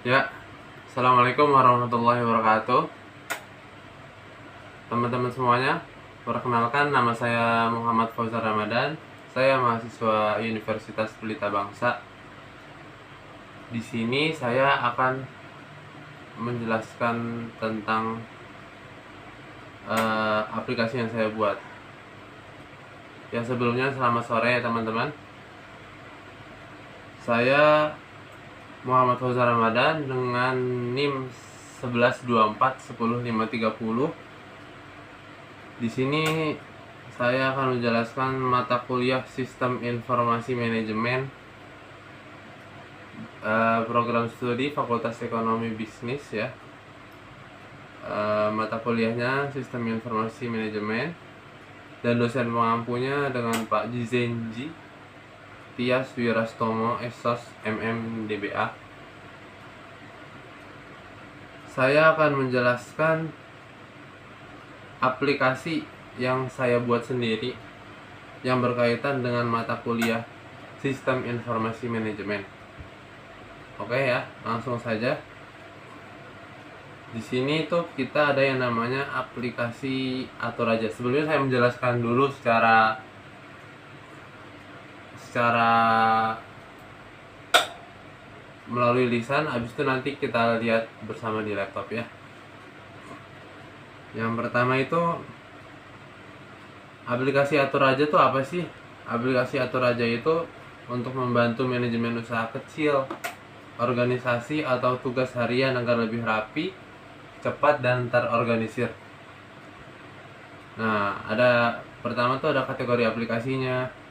Ya, Assalamualaikum warahmatullahi wabarakatuh. Teman-teman semuanya, perkenalkan nama saya Muhammad Fauzan Ramadan. Saya mahasiswa Universitas Pelita Bangsa. Di sini saya akan menjelaskan tentang aplikasi yang saya buat. Yang sebelumnya selamat sore ya teman-teman. Saya Muhammad Fauzan Ramadan dengan NIM 1124100530. Di sini saya akan menjelaskan mata kuliah Sistem Informasi Manajemen, program studi Fakultas Ekonomi Bisnis ya. Mata kuliahnya Sistem Informasi Manajemen, dan dosen pengampunya dengan Pak Jizenji Tias Wirastomo Esos MM DBA. Saya akan menjelaskan aplikasi yang saya buat sendiri yang berkaitan dengan mata kuliah Sistem Informasi Manajemen. Oke ya, langsung saja. Di sini tuh kita ada yang namanya aplikasi Atur Aja. Sebelumnya saya menjelaskan dulu secara melalui lisan, habis itu nanti kita lihat bersama di laptop ya. Yang pertama itu aplikasi Atur Aja tuh apa sih? Aplikasi Atur Aja itu untuk membantu manajemen usaha kecil, organisasi atau tugas harian agar lebih rapi, cepat dan terorganisir. Nah, pertama tuh ada kategori aplikasinya.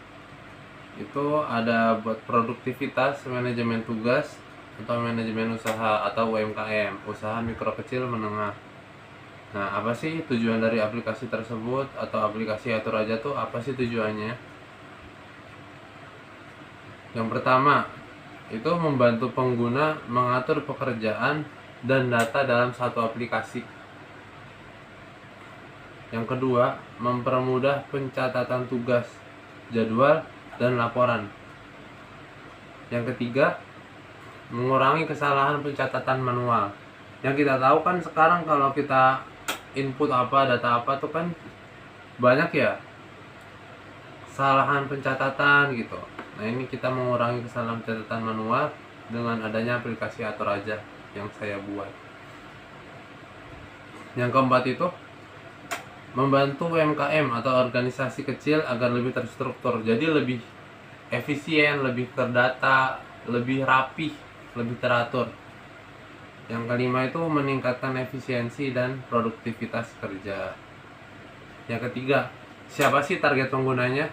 Itu ada buat produktivitas, manajemen tugas, atau manajemen usaha atau UMKM, usaha mikro kecil menengah. Nah, apa sih tujuan dari aplikasi tersebut atau aplikasi Atur Aja tuh apa sih tujuannya? Yang pertama, itu membantu pengguna mengatur pekerjaan dan data dalam satu aplikasi. Yang kedua, mempermudah pencatatan tugas, jadwal, dan laporan. Yang ketiga, mengurangi kesalahan pencatatan manual. Yang kita tahu kan sekarang kalau kita input data apa tuh kan banyak ya kesalahan pencatatan gitu. Nah, ini kita mengurangi kesalahan pencatatan manual dengan adanya aplikasi Atur Aja yang saya buat. Yang keempat itu membantu UMKM atau organisasi kecil agar lebih terstruktur, jadi lebih efisien, lebih terdata, lebih rapi, lebih teratur. Yang kelima itu meningkatkan efisiensi dan produktivitas kerja. Yang ketiga, siapa sih target penggunanya?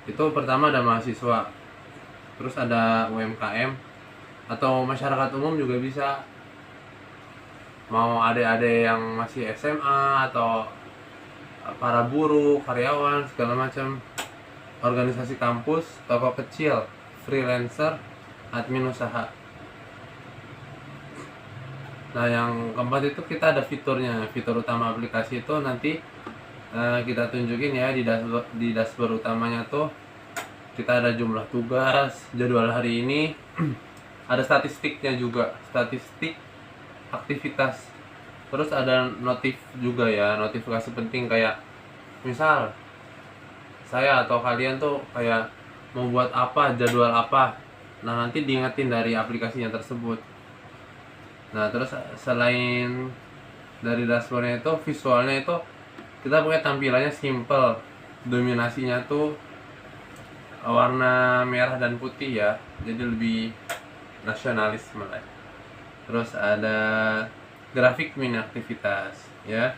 Itu pertama ada mahasiswa, terus ada UMKM atau masyarakat umum juga bisa. Mau adik-adik yang masih SMA atau para buruh, karyawan, segala macam, organisasi kampus, toko kecil, freelancer, admin usaha. Nah, yang keempat itu kita ada fiturnya. Fitur utama aplikasi itu nanti kita tunjukin ya di dashboard utamanya tuh. Kita ada jumlah tugas, jadwal hari ini, ada statistiknya juga, statistik aktivitas. Terus ada notif juga ya, notifikasi penting kayak misal saya atau kalian tuh kayak mau buat apa, jadwal apa. Nah, nanti diingetin dari aplikasinya tersebut. Nah, terus selain dari dashboardnya itu, visualnya itu kita punya tampilannya simple. Dominasinya tuh warna merah dan putih ya, jadi lebih nasionalis malah. Terus ada grafik mini aktivitas ya.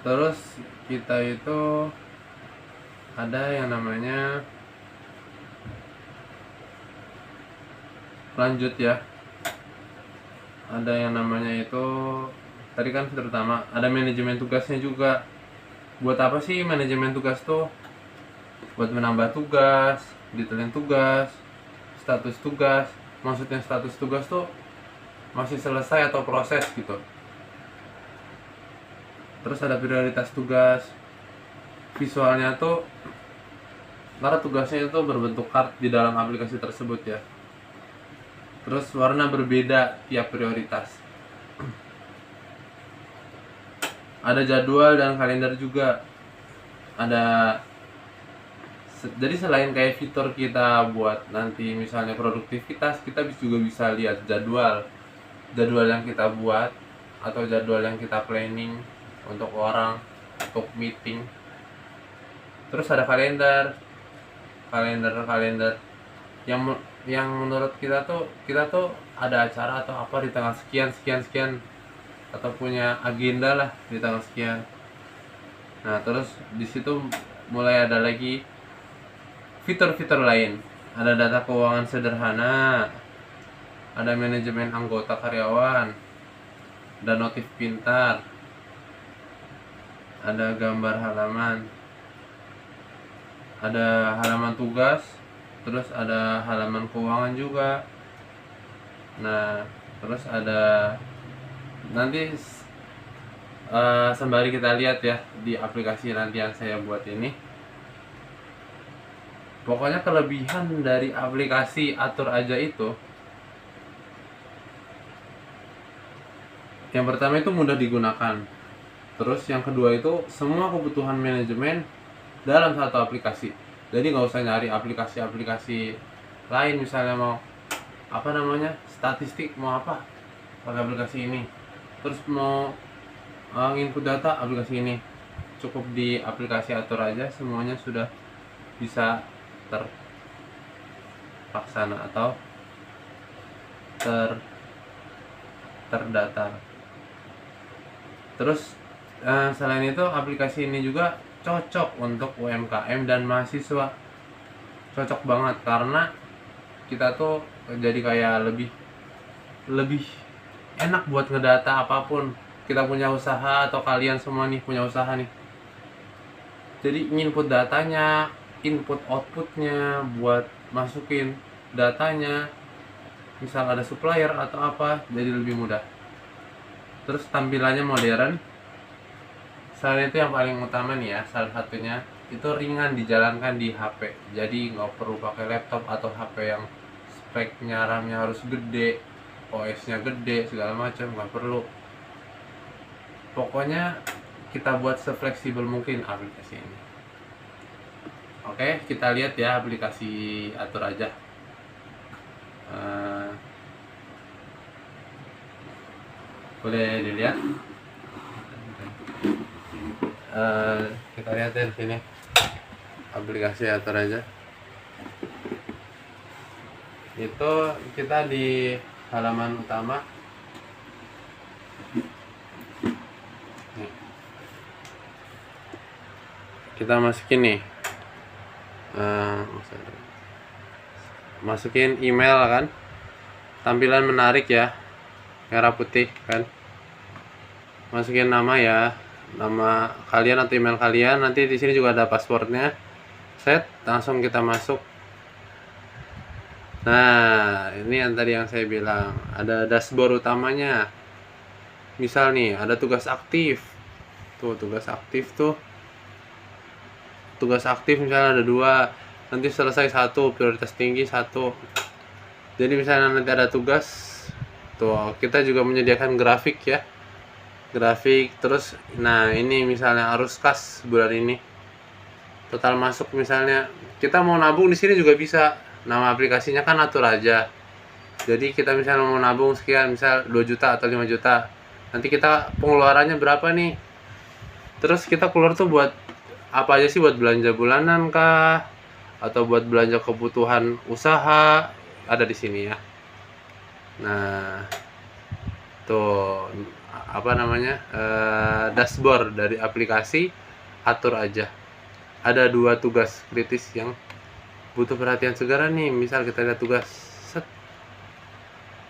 Terus kita itu ada yang namanya lanjut ya. Ada yang namanya itu tadi kan terutama ada manajemen tugasnya juga. Buat apa sih manajemen tugas tuh? Buat menambah tugas, detailin tugas, status tugas. Maksudnya status tugas tuh masih selesai atau proses gitu. Terus ada prioritas tugas. Visualnya tuh karena tugasnya itu berbentuk card di dalam aplikasi tersebut ya. Terus warna berbeda tiap prioritas. Ada jadwal dan kalender juga. Jadi selain kayak fitur kita buat nanti misalnya produktivitas, kita juga bisa lihat jadwal yang kita buat atau jadwal yang kita planning untuk orang, untuk meeting. Terus ada kalender yang menurut kita tuh ada acara atau apa di tanggal sekian atau punya agenda lah di tanggal sekian. Nah, terus di situ mulai ada lagi fitur-fitur lain. Ada data keuangan sederhana, ada manajemen anggota karyawan, ada notif pintar, ada gambar halaman, ada halaman tugas, terus ada halaman keuangan juga. Nah, terus ada nanti sembari kita lihat ya di aplikasi nanti yang saya buat ini. Pokoknya kelebihan dari aplikasi Atur Aja itu, yang pertama itu mudah digunakan. Terus yang kedua itu semua kebutuhan manajemen dalam satu aplikasi. Jadi nggak usah nyari aplikasi-aplikasi lain, misalnya mau statistik mau apa, pakai aplikasi ini. Terus mau input data, aplikasi ini. Cukup di aplikasi Atur Aja semuanya sudah bisa terlaksana atau terdata. Terus selain itu aplikasi ini juga cocok untuk UMKM dan mahasiswa. Cocok banget karena kita tuh jadi kayak lebih enak buat ngedata apapun. Kita punya usaha atau kalian semua nih punya usaha nih. Jadi input datanya, input outputnya, buat masukin datanya, misal ada supplier atau apa, jadi lebih mudah. Terus tampilannya modern. Selain itu yang paling utama nih ya, salah satunya itu ringan dijalankan di HP. Jadi nggak perlu pakai laptop atau HP yang speknya RAM-nya harus gede, OS-nya gede, segala macam, nggak perlu. Pokoknya kita buat sefleksibel mungkin aplikasi ini. Oke, kita lihat ya aplikasi Atur Aja. Boleh dilihat. Kita lihat ya di sini aplikasi Atur Aja. Itu kita di halaman utama. Nih. Kita masukin nih. Masukin email kan, tampilan menarik ya, merah putih kan. Masukin nama ya, nama kalian atau email kalian. Nanti di sini juga ada passwordnya. Set, langsung kita masuk. Nah, ini yang tadi yang saya bilang, ada dashboard utamanya. Misal nih ada tugas aktif misalnya ada 2, nanti selesai 1, prioritas tinggi 1. Jadi misalnya nanti ada tugas tuh, kita juga menyediakan grafik ya, terus nah ini misalnya arus kas bulan ini, total masuk, misalnya kita mau nabung di sini juga bisa. Nama aplikasinya kan Atur Aja. Jadi kita misalnya mau nabung sekian, misal 2 juta atau 5 juta, nanti kita pengeluarannya berapa nih, terus kita keluar tuh buat apa aja sih, buat belanja bulanan kah atau buat belanja kebutuhan usaha, ada di sini ya. Nah, tuh dashboard dari aplikasi Atur Aja. Ada 2 tugas kritis yang butuh perhatian segera nih. Misal kita lihat tugas set.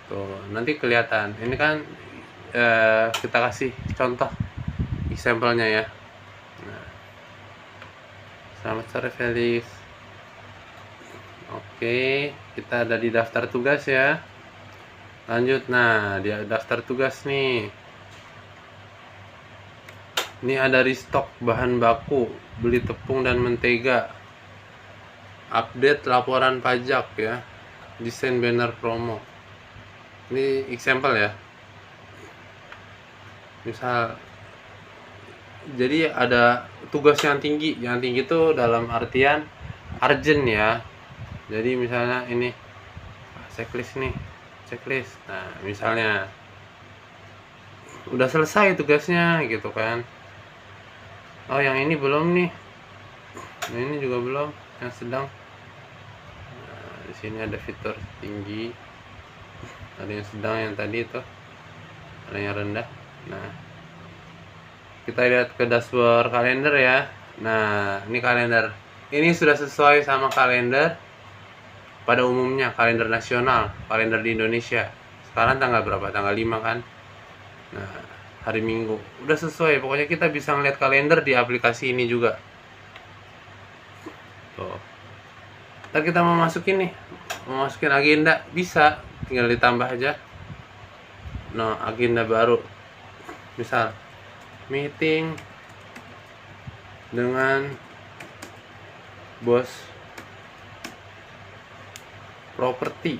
Tuh, nanti kelihatan. Ini kan kita kasih contoh example-nya ya. Selamat sore Felix. Oke, kita ada di daftar tugas ya. Lanjut, nah di daftar tugas nih. Ini ada restock bahan baku, beli tepung dan mentega, update laporan pajak ya, desain banner promo. Ini example ya. Misal, jadi ada tugas yang tinggi itu dalam artian urgent ya. Jadi misalnya ini checklist nih, checklist. Nah, misalnya udah selesai tugasnya gitu kan. Oh, yang ini belum nih. Nah, ini juga belum, yang sedang. Nah, di sini ada fitur tinggi. Ada yang sedang, yang tadi itu. Ada yang rendah. Nah, kita lihat ke dashboard kalender ya. Nah, ini kalender. Ini sudah sesuai sama kalender pada umumnya, kalender nasional, kalender di Indonesia. Sekarang tanggal berapa? Tanggal 5 kan? Nah, hari Minggu. Udah sesuai. Pokoknya kita bisa ngeliat kalender di aplikasi ini juga. Tuh. Ntar kita mau masukin nih. Mau masukin agenda, bisa. Tinggal ditambah aja. Nah, agenda baru. Misal, meeting dengan bos properti.